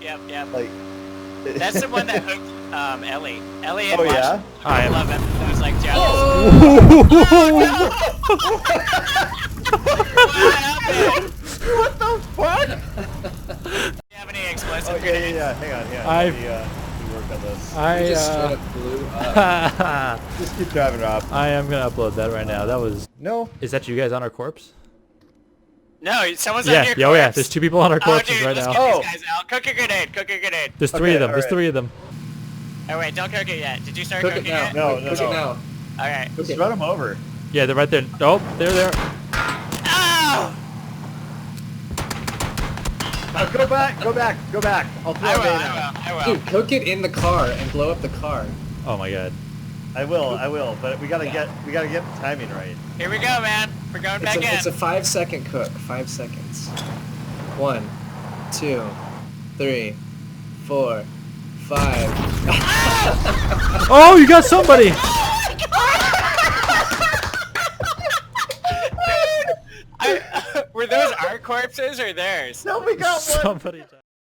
Yep. Like, That's the one that hooked Ellie. Ellie had Oh, watched yeah? I am- 11 and was like jealous. what the fuck? Do you have any explosive Okay, grenades? yeah. Hang on. I've- Let me work on this. We just straight up blew up. Just keep driving, Rob. I am gonna upload that right now. That was. No. Is that you guys on our corpse? No, someone's on Yeah. your Yeah. Oh yeah. corpse. There's 2 people on our Oh, corpses dude, right let's now. get Oh. these guys out. Cook a grenade. There's 3 Okay, of them. There's alright. 3 of them. Oh wait, don't cook it yet. Did you start Cook it cooking now. it? No, Wait, no, cook no. it now. Okay. Cook Just it. run them over. Yeah, they're right there. Oh, there. Oh! Go back. I'll throw I a will, bait out. I will. Dude, cook it in the car and blow up the car. Oh my god. I will. But we gotta get the timing right. Here we go, man. We're going back in. It's a 5-second cook. 5 seconds. 1, 2, 3, 4, 5. Oh, you got somebody. Were those our corpses or theirs? No, we got one. Somebody.